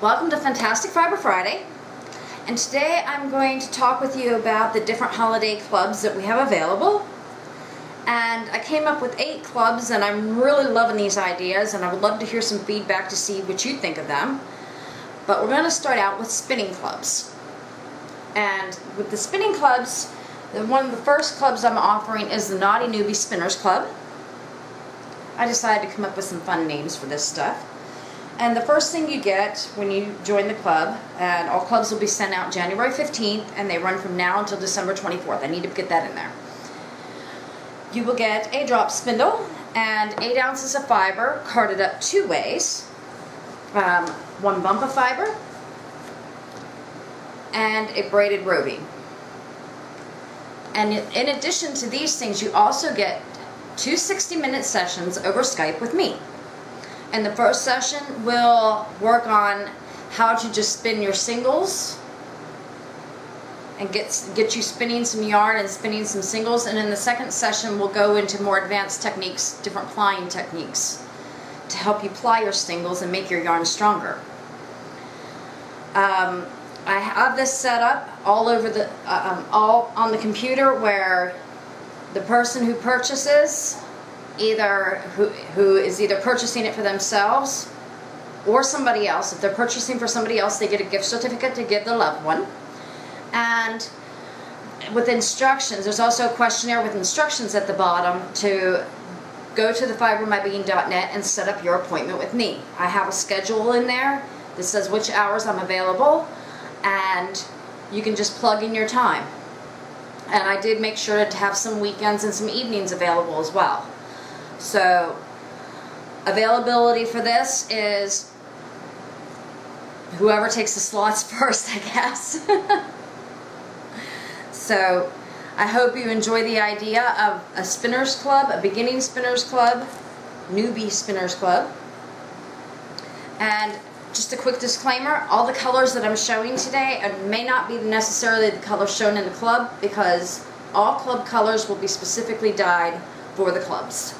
Welcome to Fantastic Fiber Friday, and today I'm going to talk with you about the different holiday clubs that we have available. And I came up with 8 clubs, and I'm really loving these ideas, and I would love to hear some feedback to see what you think of them. But we're going to start out with spinning clubs. And with the spinning clubs, one of the first clubs I'm offering is the Naughty Newbie Spinners Club. I decided to come up with some fun names for this stuff. And the first thing you get when you join the club, and all clubs will be sent out January 15th, and they run from now until December 24th. I need to get that in there. You will get a drop spindle and 8 ounces of fiber carded up 2 ways. 1 bump of fiber and a braided roving. And in addition to these things, you also get 2 60-minute sessions over Skype with me. And the first session will work on how to just spin your singles and get you spinning some yarn and spinning some singles. And in the second session, we'll go into more advanced techniques, different plying techniques, to help you ply your singles and make your yarn stronger. I have this set up all over the all on the computer, where the person who purchases, who is either purchasing it for themselves or somebody else. If they're purchasing for somebody else, they get a gift certificate to give the loved one. And with instructions, there's also a questionnaire with instructions at the bottom to go to thefibermybean.net and set up your appointment with me. I have a schedule in there that says which hours I'm available, and you can just plug in your time. And I did make sure to have some weekends and some evenings available as well. So availability for this is whoever takes the slots first, I guess. So I hope you enjoy the idea of a spinners club, a beginning spinners club, newbie spinners club. And just a quick disclaimer, all the colors that I'm showing today may not be necessarily the colors shown in the club, because all club colors will be specifically dyed for the clubs.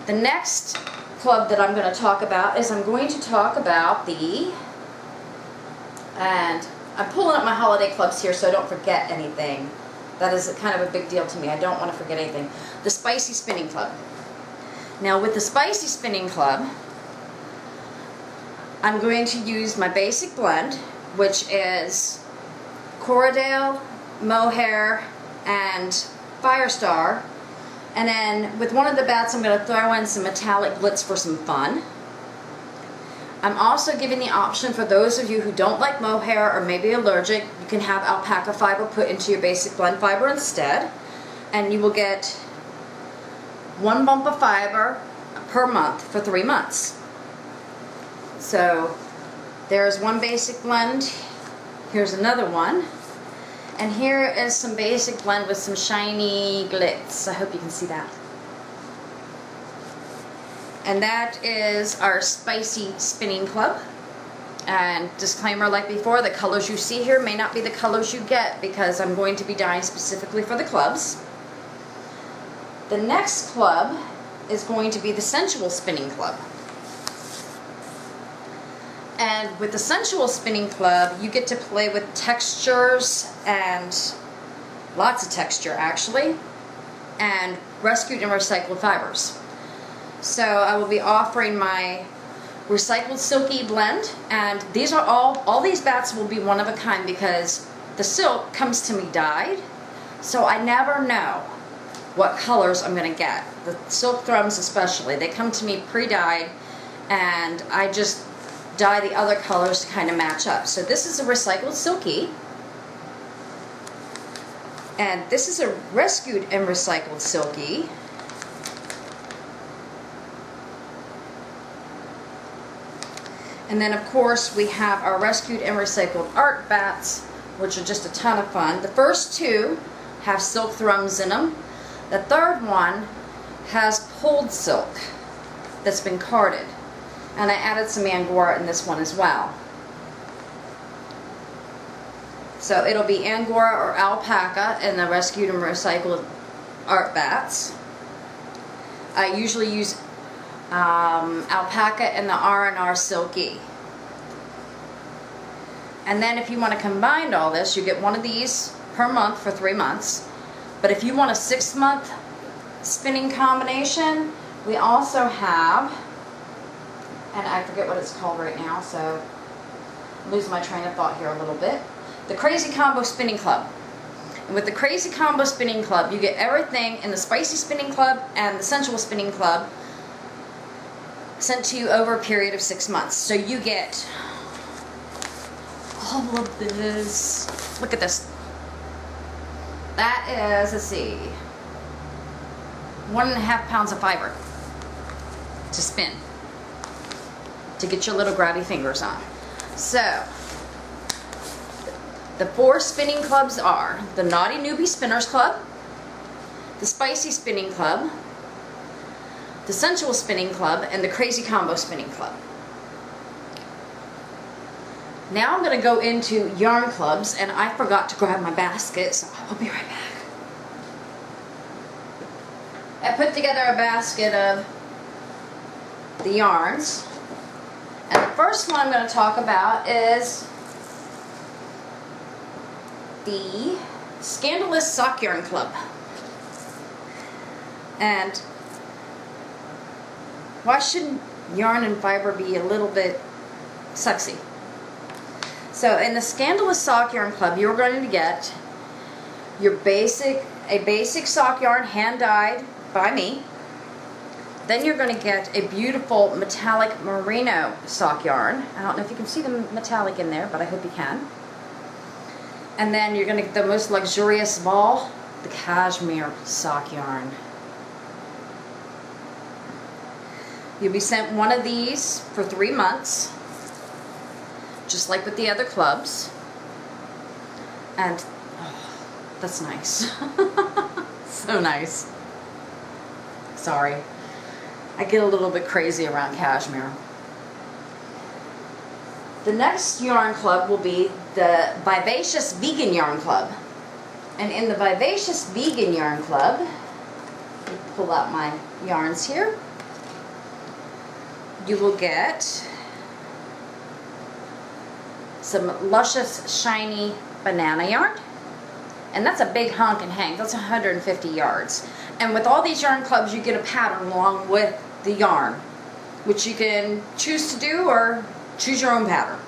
The next club that I'm going to talk about is I'm going to talk about and I'm pulling up my holiday clubs here so I don't forget anything. That is kind of a big deal to me. I don't want to forget anything. The Spicy Spinning Club. Now with the Spicy Spinning Club, I'm going to use my basic blend, which is Corriedale, Mohair, and Firestar. And then with one of the bats, I'm going to throw in some metallic glitz for some fun. I'm also giving the option for those of you who don't like mohair or maybe allergic, you can have alpaca fiber put into your basic blend fiber instead. And you will get 1 bump of fiber per month for 3 months. So there's one basic blend. Here's another one. And here is some basic blend with some shiny glitz. I hope you can see that. And that is our Spicy Spinning Club. And disclaimer like before, the colors you see here may not be the colors you get, because I'm going to be dyeing specifically for the clubs. The next club is going to be the Sensual Spinning Club. And with the Sensual Spinning Club, you get to play with textures, and lots of texture actually, and rescued and recycled fibers. So I will be offering my recycled silky blend, and these are all these bats will be one of a kind, because the silk comes to me dyed, so I never know what colors I'm going to get. The silk thrums especially, they come to me pre-dyed, and I just dye the other colors to kind of match up. So this is a recycled silky, and this is a rescued and recycled silky. And then of course we have our rescued and recycled art bats, which are just a ton of fun. The first 2 have silk thrums in them. The third one has pulled silk that's been carded. And I added some Angora in this one as well. So it'll be Angora or alpaca in the rescued and recycled art bats. I usually use alpaca and the R&R Silky. And then if you want to combine all this, you get one of these per month for 3 months. But if you want a 6-month spinning combination, we also have, and I forget what it's called right now, so I'm losing my train of thought here a little bit, the Crazy Combo Spinning Club. And with the Crazy Combo Spinning Club, you get everything in the Spicy Spinning Club and the Sensual Spinning Club sent to you over a period of 6 months. So you get all of this. Look at this. That is, let's see, 1.5 pounds of fiber to spin, to get your little grabby fingers on. So, the 4 spinning clubs are the Naughty Newbie Spinners Club, the Spicy Spinning Club, the Sensual Spinning Club, and the Crazy Combo Spinning Club. Now I'm going to go into yarn clubs, and I forgot to grab my basket, so I'll be right back. I put together a basket of the yarns, and the first one I'm going to talk about is the Scandalous Sock Yarn Club. And why shouldn't yarn and fiber be a little bit sexy? So in the Scandalous Sock Yarn Club, you're going to get your a basic sock yarn, hand dyed by me. Then you're going to get a beautiful metallic merino sock yarn. I don't know if you can see the metallic in there, but I hope you can. And then you're going to get the most luxurious of all, the cashmere sock yarn. You'll be sent one of these for 3 months, just like with the other clubs. And oh, that's nice. So nice. Sorry. I get a little bit crazy around cashmere. The next yarn club will be the Vivacious Vegan Yarn Club. And in the Vivacious Vegan Yarn Club, let me pull out my yarns here, you will get some luscious, shiny banana yarn. And that's a big honk and hang. That's 150 yards. And with all these yarn clubs, you get a pattern along with the yarn, which you can choose to do or choose your own pattern.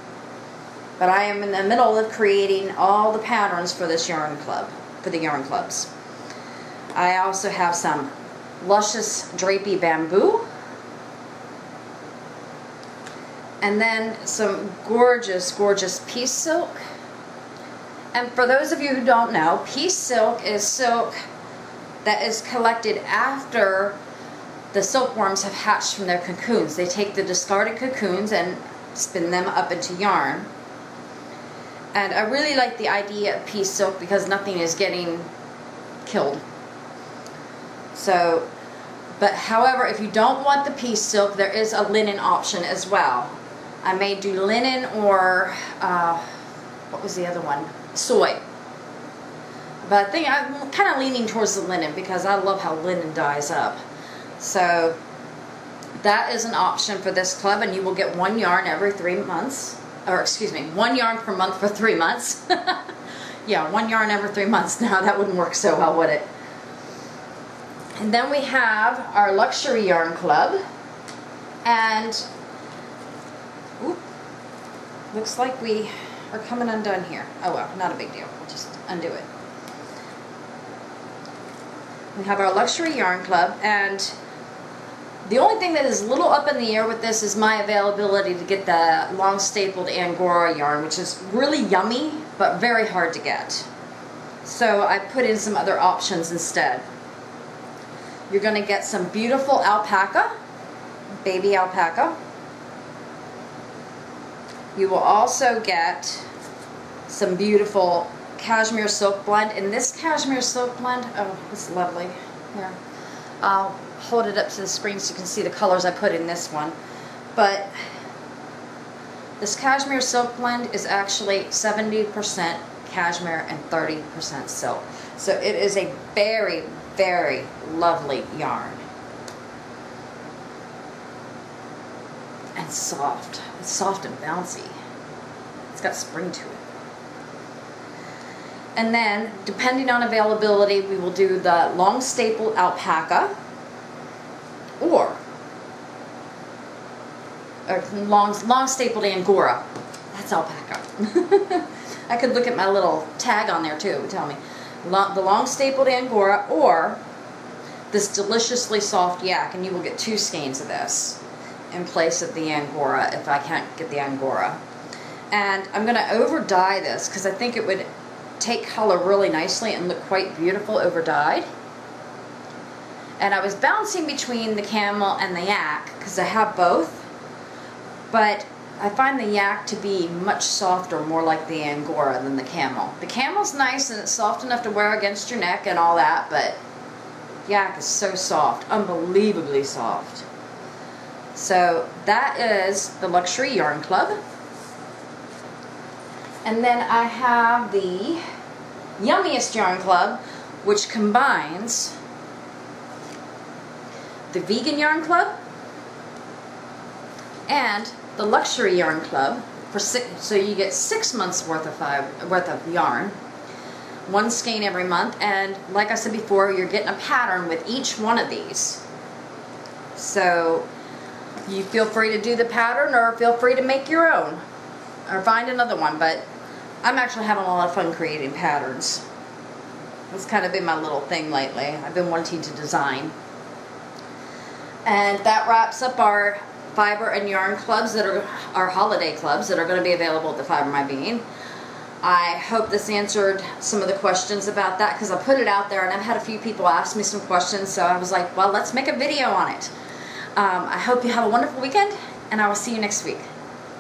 But I am in the middle of creating all the patterns for this yarn club, for the yarn clubs. I also have some luscious drapey bamboo, and then some gorgeous, gorgeous piece silk. And for those of you who don't know, piece silk is silk that is collected after the silkworms have hatched from their cocoons. They take the discarded cocoons and spin them up into yarn. And I really like the idea of piece silk because nothing is getting killed. So, but however, if you don't want the piece silk, there is a linen option as well. I may do linen or, what was the other one? Soy. But I think I'm kind of leaning towards the linen because I love how linen dyes up. So that is an option for this club, and you will get 1 yarn every 3 months. Or excuse me, 1 yarn per month for 3 months. Yeah, 1 yarn every 3 months. Now that wouldn't work so well, would it? And then we have our Luxury Yarn Club. And oop, looks like we are coming undone here. Oh well, not a big deal. We'll just undo it. We have our Luxury Yarn Club, and the only thing that is a little up in the air with this is my availability to get the long stapled Angora yarn, which is really yummy, but very hard to get. So I put in some other options instead. You're going to get some beautiful alpaca, baby alpaca. You will also get some beautiful cashmere silk blend, and this cashmere silk blend, oh, it's lovely. Here, I'll hold it up to the screen so you can see the colors I put in this one. But this cashmere silk blend is actually 70% cashmere and 30% silk. So it is a very, very lovely yarn. and soft. It's soft and bouncy. It's got spring to it. And then, depending on availability, we will do the long staple alpaca or long stapled Angora. That's alpaca. I could look at my little tag on there too. It would tell me the long stapled Angora or this deliciously soft yak, and you will get 2 skeins of this in place of the Angora if I can't get the Angora. And I'm going to over dye this because I think it would take color really nicely and look quite beautiful over dyed. And I was bouncing between the camel and the yak because I have both, but I find the yak to be much softer, more like the Angora than the camel. The camel's nice and it's soft enough to wear against your neck and all that, but yak is so soft, unbelievably soft. So that is the Luxury Yarn Club. And then I have the Yummiest Yarn Club, which combines the Vegan Yarn Club and the Luxury Yarn Club for so you get 6 months worth of yarn, 1 skein every month, and like I said before, you're getting a pattern with each one of these. So you feel free to do the pattern or feel free to make your own or find another one, but I'm actually having a lot of fun creating patterns. It's kind of been my little thing lately. I've been wanting to design. And that wraps up our fiber and yarn clubs that are our holiday clubs that are going to be available at the Fiber My Bean. I hope this answered some of the questions about that because I put it out there and I've had a few people ask me some questions, so I was like, well, let's make a video on it. I hope you have a wonderful weekend and I will see you next week.